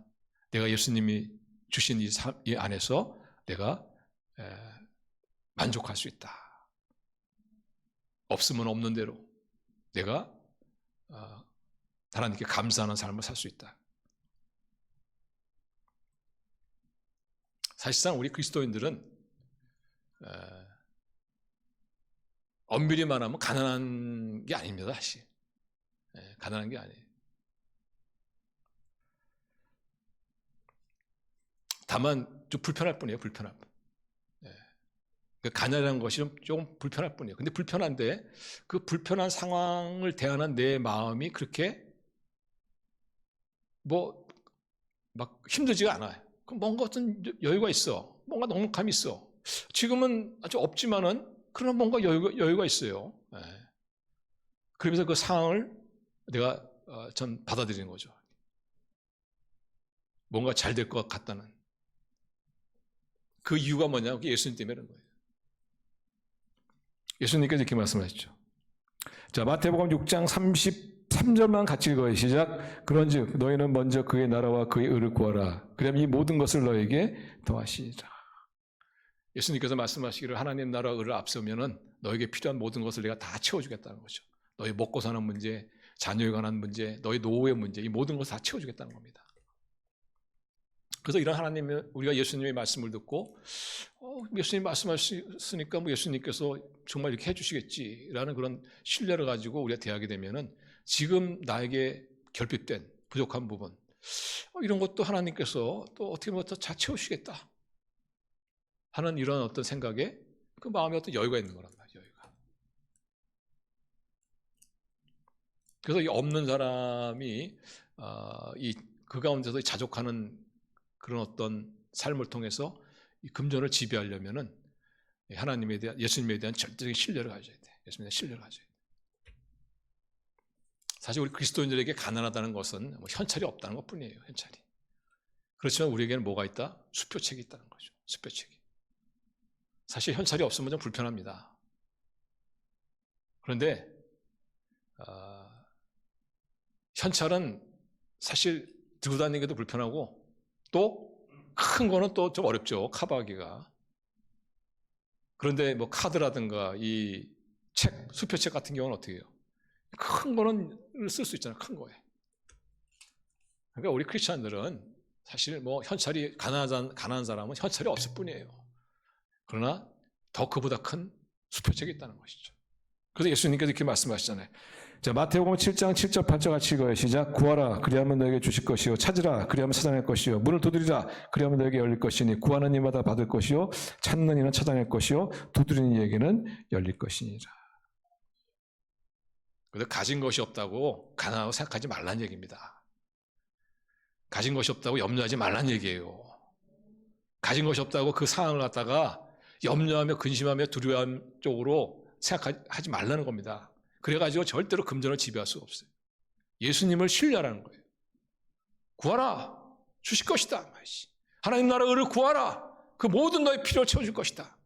내가 예수님이 주신 이 안에서 내가 만족할 수 있다. 없으면 없는 대로 내가 하나님께 감사하는 삶을 살 수 있다. 사실상 우리 그리스도인들은 엄밀히 말하면 가난한 게 아닙니다. 사실 가난한 게 아니에요. 다만 좀 불편할 뿐이에요. 불편할 뿐. 가난이라는 것이 좀 불편할 뿐이에요. 근데 불편한데 그 불편한 상황을 대하는 내 마음이 그렇게 막 힘들지가 않아요. 뭔가 어떤 여유가 있어. 뭔가 넉넉함이 있어. 지금은 아주 없지만은 그러나 뭔가 여유가 있어요. 그러면서 그 상황을 내가 전 받아들이는 거죠. 뭔가 잘 될 것 같다는. 그 이유가 뭐냐? 예수님 때문에 그런 거예요. 예수님께서 이렇게 말씀하셨죠. 자, 마태복음 6장 33절만 같이 읽어요. 시작. 그런즉 너희는 먼저 그의 나라와 그의 의를 구하라. 그럼 이 모든 것을 너에게 더하시리라. 예수님께서 말씀하시기를 하나님 나라와 의를 앞서면은 너에게 필요한 모든 것을 내가 다 채워주겠다는 거죠. 너희 먹고 사는 문제, 자녀에 관한 문제, 너의 노후의 문제, 이 모든 것을 다 채워주겠다는 겁니다. 그래서 이런 하나님의, 우리가 예수님의 말씀을 듣고 예수님 말씀하셨으니까 뭐 예수님께서 정말 이렇게 해주시겠지라는 그런 신뢰를 가지고 우리가 대하게 되면은 지금 나에게 결핍된 부족한 부분, 이런 것도 하나님께서 또 어떻게 보면 더 잘 채우시겠다 하는 이런 어떤 생각에 그 마음에 어떤 여유가 있는 거란 말이에요. 여유가. 그래서 이 없는 사람이 그 가운데서 자족하는 그런 어떤 삶을 통해서 이 금전을 지배하려면은 하나님에 대한, 예수님에 대한 절대적인 신뢰를 가져야 돼. 예수님에 대한 신뢰를 가져야 돼. 사실 우리 그리스도인들에게 가난하다는 것은 뭐 현찰이 없다는 것 뿐이에요. 현찰이. 그렇지만 우리에게는 뭐가 있다? 수표책이 있다는 거죠. 수표책이. 사실 현찰이 없으면 좀 불편합니다. 그런데 현찰은 사실 들고 다니기도 불편하고 또 큰 거는 또 좀 어렵죠. 커버하기가. 그런데 뭐 카드라든가 이 책, 수표책 같은 경우는 어떻게 해요? 큰 거는 쓸 수 있잖아요. 큰 거에. 그러니까 우리 크리스찬들은 사실 뭐 현찰이 가난한 사람은 현찰이 없을 뿐이에요. 그러나 더 그보다 큰 수표책이 있다는 것이죠. 그래서 예수님께서 이렇게 말씀하시잖아요. 자, 마태복음 7장 7절 8절 같이 읽어요. 시작. 구하라 그리하면 너에게 주실 것이요, 찾으라 그리하면 찾아낼 것이요, 문을 두드리라 그리하면 너에게 열릴 것이니, 구하는 이마다 받을 것이요, 찾는 이는 찾아낼 것이요, 두드리는 이에게는 열릴 것이니라. 그래서 가진 것이 없다고 가난하고 생각하지 말란 얘기입니다. 가진 것이 없다고 염려하지 말란 얘기예요. 가진 것이 없다고 그 상황을 갖다가 염려하며 근심하며 두려워하는 쪽으로 생각하지 말라는 겁니다. 그래가지고 절대로 금전을 지배할 수가 없어요. 예수님을 신뢰하라는 거예요. 구하라 주실 것이다. 하나님 나라 의를 구하라. 그 모든 너의 필요를 채워줄 것이다.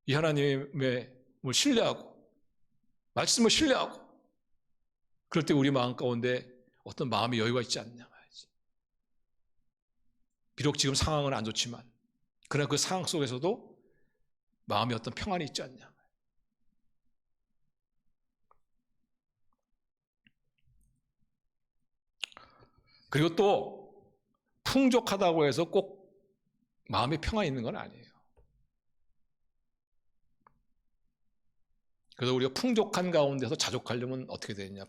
이 하나님을 신뢰하고 말씀을 신뢰하고 그럴 때 우리 마음 가운데 어떤 마음의 여유가 있지 않냐 말이지. 비록 지금 상황은 안 좋지만 그러나 그 상황 속에서도 마음에 어떤 평안이 있지 않냐. 그리고 또 풍족하다고 해서 꼭 마음에 평안이 있는 건 아니에요. 그래서 우리가 풍족한 가운데서 자족하려면 어떻게 되느냐.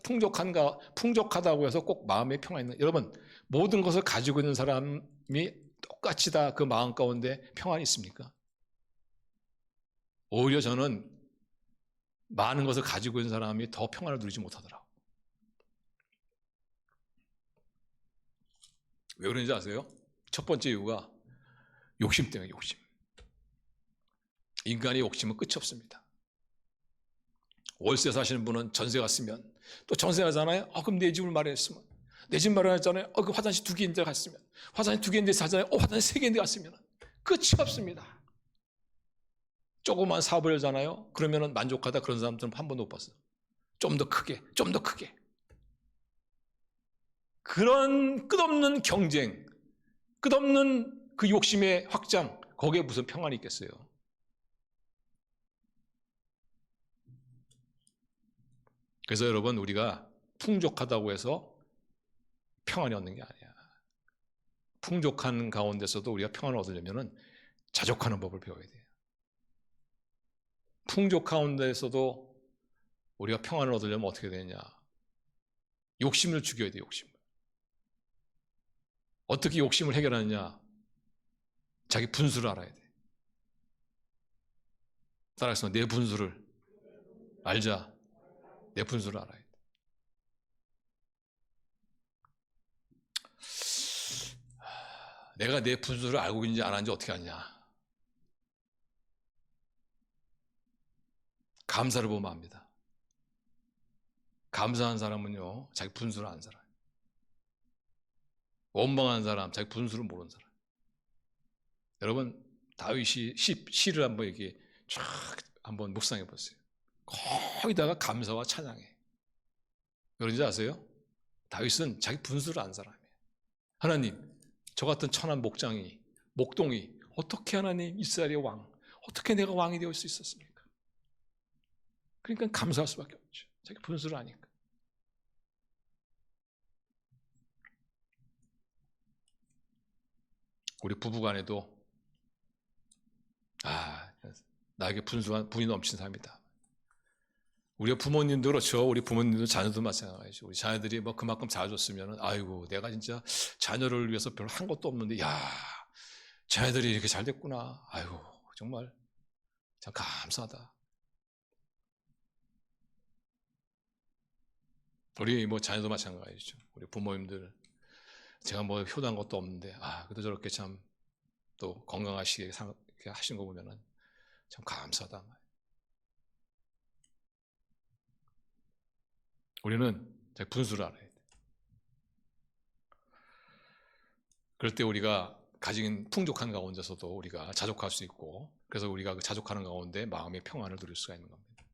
풍족하다고 해서 꼭 마음에 평안이 있는, 여러분 모든 것을 가지고 있는 사람이 똑같이 다 그 마음 가운데 평안이 있습니까? 오히려 저는 많은 것을 가지고 있는 사람이 더 평안을 누리지 못하더라고요. 왜 그런지 아세요? 첫 번째 이유가 욕심 때문에. 욕심. 인간의 욕심은 끝이 없습니다. 월세 사시는 분은 전세 갔으면 또 전세 가잖아요. 그럼 내 집을 마련했으면, 내 집 마련했잖아요. 그 화장실 2개인데 갔으면, 화장실 2개인데 사잖아요. 화장실 3개인데 갔으면 끝이 없습니다. 조그만 사업을 하잖아요. 그러면 만족하다 그런 사람들은 한 번도 못 봤어요. 좀 더 크게, 좀 더 크게. 그런 끝없는 경쟁, 끝없는 그 욕심의 확장, 거기에 무슨 평안이 있겠어요? 그래서 여러분, 우리가 풍족하다고 해서 평안이 얻는 게 아니야. 풍족한 가운데서도 우리가 평안을 얻으려면 자족하는 법을 배워야 돼요. 풍족 가운데서도 우리가 평안을 얻으려면 어떻게 되느냐? 욕심을 죽여야 돼요. 욕심을. 어떻게 욕심을 해결하느냐? 자기 분수를 알아야 돼. 따라서 내 분수를 알자. 내 분수를 알아야 돼. 내가 내 분수를 알고 있는지 안 하는지 어떻게 아냐? 감사를 보면 압니다. 감사한 사람은요, 자기 분수를 안 살아요. 원망한 사람, 자기 분수를 모르는 사람. 여러분, 다윗이 시를 한번 이렇게 쫙 한번 묵상해 보세요. 거기다가 감사와 찬양해. 그런지 아세요? 다윗은 자기 분수를 안 사람이에요. 하나님, 저 같은 천한 목동이 어떻게 하나님 이스라엘의 왕, 어떻게 내가 왕이 되을 수 있었습니까? 그러니까 감사할 수밖에 없죠. 자기 분수를 아니까. 우리 부부간에도 나에게 분수한 분이 넘치는 사람이다. 우리 부모님도 그렇죠. 우리 부모님도 자녀도 마찬가지죠. 우리 자녀들이 뭐 그만큼 잘해줬으면 아이고 내가 진짜 자녀를 위해서 별로 한 것도 없는데 야 자녀들이 이렇게 잘 됐구나. 아이고 정말 참 감사하다. 우리 뭐 자녀도 마찬가지죠. 우리 부모님들 제가 뭐 효도한 것도 없는데 그래도 저렇게 참 또 건강하시게 하신 거 보면은 참 감사하다. 우리는 분수를 알아야 돼. 그럴 때 우리가 가진 풍족한 가운데서도 우리가 자족할 수 있고, 그래서 우리가 그 자족하는 가운데 마음의 평안을 누릴 수가 있는 겁니다.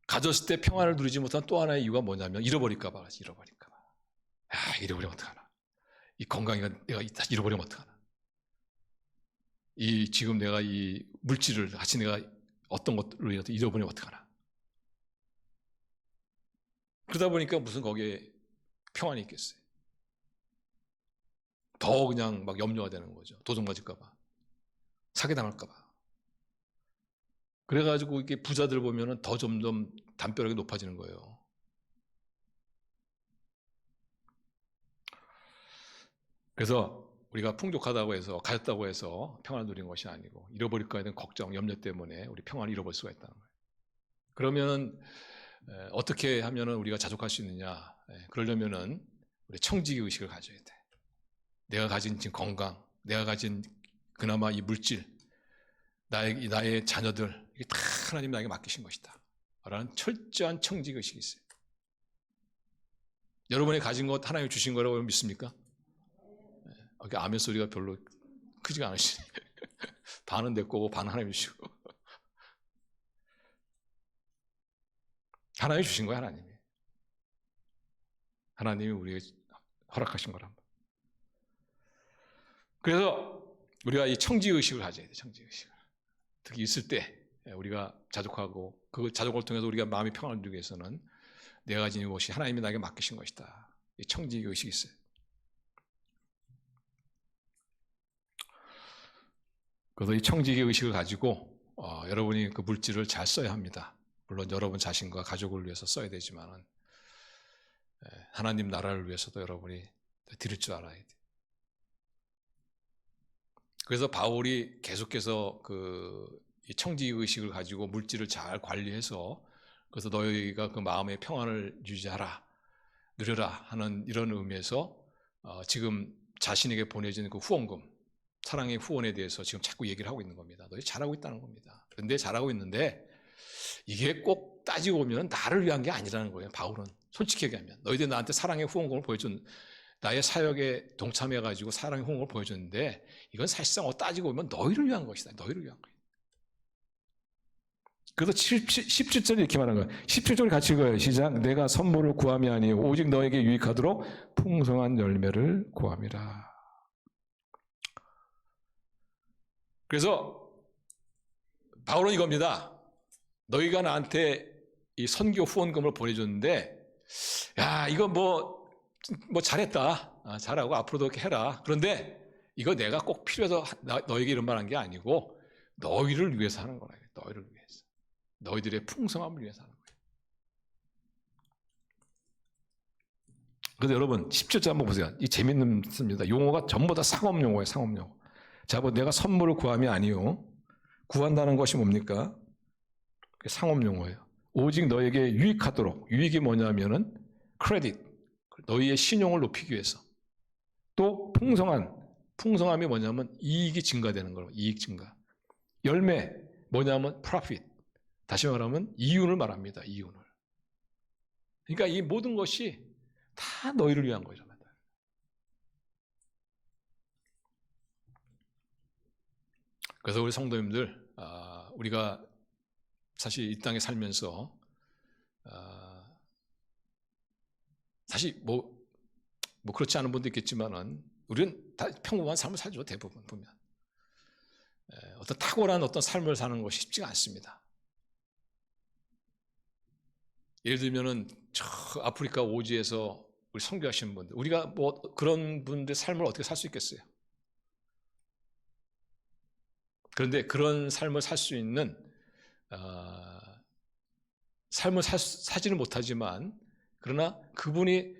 가졌을 때 평안을 누리지 못한 또 하나의 이유가 뭐냐면 잃어버릴까 봐. 잃어버리면 어떡하나. 이 건강이가 내가 잃어버리면 어떡하나. 지금 내가 이 물질을 같이 내가 어떤 것으로 잃어버리면 어떡하나. 그러다 보니까 무슨 거기에 평안이 있겠어요. 더 그냥 막 염려가 되는 거죠. 도둑 맞을까 봐. 사기당할까 봐. 그래가지고 이게 부자들 보면은 더 점점 담벼락이 높아지는 거예요. 그래서 우리가 풍족하다고 해서 가졌다고 해서 평안을 누리는 것이 아니고 잃어버릴까에 대한 걱정, 염려 때문에 우리 평안을 잃어버릴 수가 있다는 거예요. 그러면 어떻게 하면은 우리가 자족할 수 있느냐? 그러려면은 우리 청지기 의식을 가져야 돼. 내가 가진 지금 건강, 내가 가진 그나마 이 물질, 나의 자녀들 이게 다 하나님 나에게 맡기신 것이다. 라는 철저한 청지기 의식이 있어요. 여러분이 가진 것 하나님이 주신 거라고 믿습니까? 아멘 소리가 별로 크지가 않으시네. 반은 내 거고 반은 하나님이 주시고. 하나님이 주신 거야, 하나님이. 하나님이 우리에게 허락하신 거란. 그래서 우리가 이 청지의식을 가져야 돼, 청지의식을. 특히 있을 때 우리가 자족하고 그 자족을 통해서 우리가 마음의 평안을 누리기 위해서는 내가 가진 것이 하나님이 나에게 맡기신 것이다. 이 청지의식이 있어요. 그래서 이 청지기 의식을 가지고 여러분이 그 물질을 잘 써야 합니다. 물론 여러분 자신과 가족을 위해서 써야 되지만 하나님 나라를 위해서도 여러분이 드릴 줄 알아야 돼요. 그래서 바울이 계속해서 이 청지기 의식을 가지고 물질을 잘 관리해서 그래서 너희가 그 마음의 평안을 유지하라, 누려라 하는 이런 의미에서 지금 자신에게 보내진 그 후원금, 사랑의 후원에 대해서 지금 자꾸 얘기를 하고 있는 겁니다. 너희 잘하고 있다는 겁니다. 그런데 잘하고 있는데 이게 꼭 따지고 보면 나를 위한 게 아니라는 거예요. 바울은 솔직히 얘기하면 너희들 나한테 사랑의 후원금을 보여준 나의 사역에 동참해가지고 사랑의 후원금을 보여줬는데 이건 사실상 따지고 보면 너희를 위한 것이다. 너희를 위한 거예요. 그래서 17절에 이렇게 말하는 거예요. 17절에 같이 읽어요. 시작. 내가 선물을 구함이 아니요 오직 너에게 유익하도록 풍성한 열매를 구함이라. 그래서 바울은 이겁니다. 너희가 나한테 이 선교 후원금을 보내줬는데 야 이거 뭐 잘했다. 잘하고 앞으로도 이렇게 해라. 그런데 이거 내가 꼭 필요해서 너에게 이런 말 한 게 아니고 너희를 위해서 하는 거라. 너희를 위해서. 너희들의 풍성함을 위해서 하는 거예요. 그래서 여러분 10절째 한번 보세요. 이 재밌습니다. 용어가 전부 다 상업 용어예요. 상업 용어. 자, 내가 선물을 구함이 아니요. 구한다는 것이 뭡니까? 상업 용어예요. 오직 너에게 유익하도록. 유익이 뭐냐면은 크레딧. 너희의 신용을 높이기 위해서. 또 풍성함이 뭐냐면 이익이 증가되는 거예요. 이익 증가. 열매 뭐냐면 profit. 다시 말하면 이윤을 말합니다. 이윤을. 그러니까 이 모든 것이 다 너희를 위한 거죠. 그래서 우리 성도님들, 우리가 사실 이 땅에 살면서 사실 뭐 그렇지 않은 분도 있겠지만은 우리는 다 평범한 삶을 살죠. 대부분 보면 어떤 탁월한 어떤 삶을 사는 것이 쉽지가 않습니다. 예를 들면은 저 아프리카 오지에서 우리 선교하시는 분들, 우리가 뭐 그런 분들의 삶을 어떻게 살 수 있겠어요? 그런데 그런 삶을 살 수 있는 삶을 사지는 못하지만, 그러나 그분이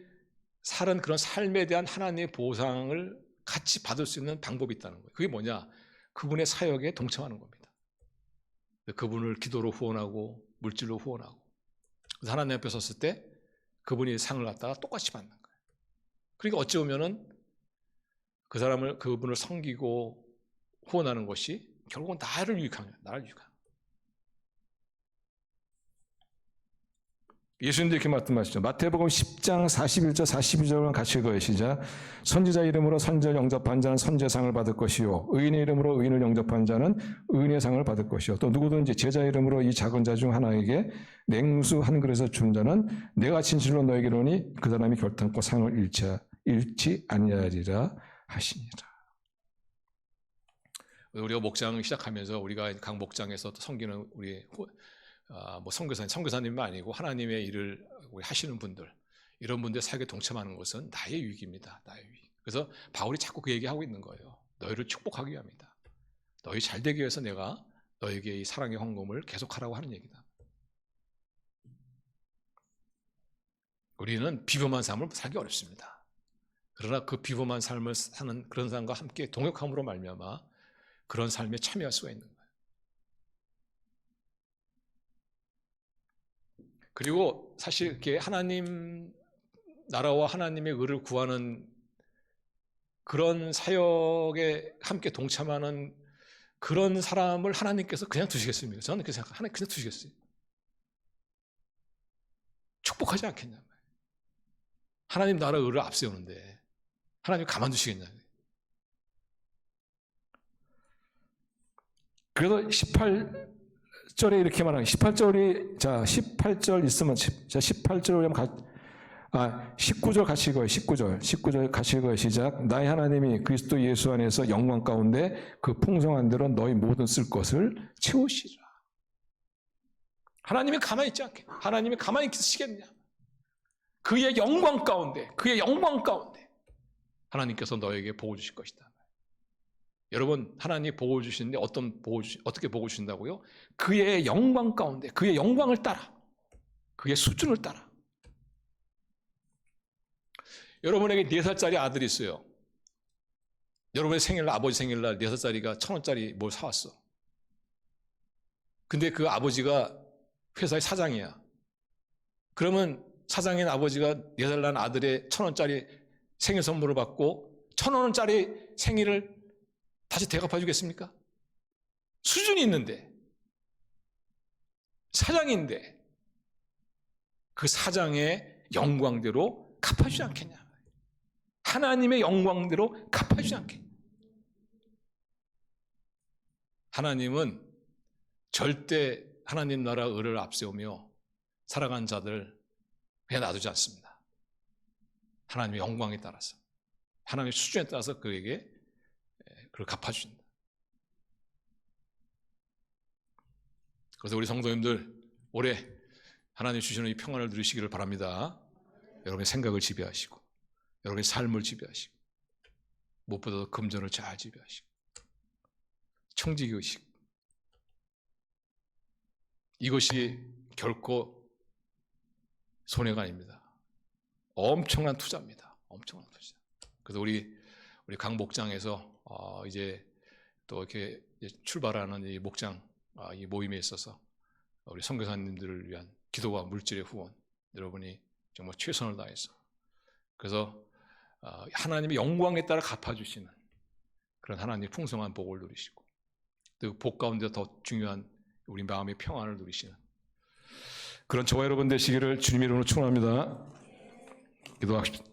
살은 그런 삶에 대한 하나님의 보상을 같이 받을 수 있는 방법이 있다는 거예요. 그게 뭐냐? 그분의 사역에 동참하는 겁니다. 그분을 기도로 후원하고 물질로 후원하고, 그래서 하나님 앞에 섰을 때 그분이 상을 갖다가 똑같이 받는 거예요. 그러니까 어찌 보면은 그분을 섬기고 후원하는 것이 결국은 나를 유익한 거예요. 나를 유익한 거예요. 예수님도 이렇게 말씀하시죠. 마태복음 10장 41절 42절은 같이 읽어요. 시작. 선지자 이름으로 선지자를 영접한 자는 선지자상을 받을 것이요, 의인의 이름으로 의인을 영접한 자는 의인의 상을 받을 것이요, 또 누구든지 제자 이름으로 이 작은 자 중 하나에게 냉수 한 그릇을 준 자는 내가 진실로 너에게 이르노니 그 사람이 결탄코 상을 잃지 아니하리라 하시니라. 우리가 목장 시작하면서 우리가 각 목장에서 섬기는 우리 뭐 선교사님만 아니고 하나님의 일을 하시는 분들, 이런 분들의 사역에 동참하는 것은 나의 유익입니다. 나의 유익. 그래서 바울이 자꾸 그 얘기하고 있는 거예요. 너희를 축복하기 위함이다. 너희 잘 되기 위해서 내가 너에게 이 사랑의 헌금을 계속하라고 하는 얘기다. 우리는 비범한 삶을 살기 어렵습니다. 그러나 그 비범한 삶을 사는 그런 사람과 함께 동역함으로 말미암아 그런 삶에 참여할 수가 있는 거예요. 그리고 사실 이렇게 하나님 나라와 하나님의 의를 구하는 그런 사역에 함께 동참하는 그런 사람을 하나님께서 그냥 두시겠습니까? 저는 그렇게 생각해요. 하나님 그냥 두시겠어요? 축복하지 않겠냐 말이에요. 하나님 나라 의를 앞세우는데 하나님 가만두시겠냐. 그래서 18절에 이렇게 말하는, 18절이, 자, 18절 있으면, 자, 18절 19절 같이 읽어요. 19절 같이 읽어요. 시작. 나의 하나님이 그리스도 예수 안에서 영광 가운데 그 풍성한 대로 너희 모든 쓸 것을 채우시라. 하나님이 가만히 있지 않게, 하나님이 가만히 있으시겠냐. 그의 영광 가운데 하나님께서 너에게 복을 주실 것이다. 여러분, 하나님이 복을 주시는데 어떻게 복을 주신다고요? 그의 영광 가운데, 그의 영광을 따라, 그의 수준을 따라. 여러분에게 4살짜리 아들이 있어요. 여러분의 생일날, 아버지 생일날 4살짜리가 1,000원짜리 뭘 사왔어. 근데 그 아버지가 회사의 사장이야. 그러면 사장인 아버지가 4살 난 아들의 1,000원짜리 생일 선물을 받고 1,000원짜리 생일을 다시 대갚아 주겠습니까? 수준이 있는데, 사장인데 그 사장의 영광대로 갚아주지 않겠냐. 하나님의 영광대로 갚아주지 않겠냐. 하나님은 절대 하나님 나라 의를 앞세우며 살아간 자들 그냥 놔두지 않습니다. 하나님의 영광에 따라서, 하나님의 수준에 따라서 그에게 그걸 갚아주신다. 그래서 우리 성도님들 올해 하나님 주시는 이 평안을 누리시기를 바랍니다. 여러분의 생각을 지배하시고, 여러분의 삶을 지배하시고, 무엇보다도 금전을 잘 지배하시고, 청지기의식, 이것이 결코 손해가 아닙니다. 엄청난 투자입니다. 엄청난 투자. 그래서 우리 각 목장에서 이제 또 이렇게 출발하는 이 목장 이 모임에 있어서 우리 선교사님들을 위한 기도와 물질의 후원, 여러분이 정말 최선을 다해서, 그래서 하나님의 영광에 따라 갚아주시는 그런 하나님의 풍성한 복을 누리시고, 그 복 가운데 더 중요한 우리 마음의 평안을 누리시는 그런 저와 여러분 되시기를 주님의 이름으로 축원합니다. 기도하십시오.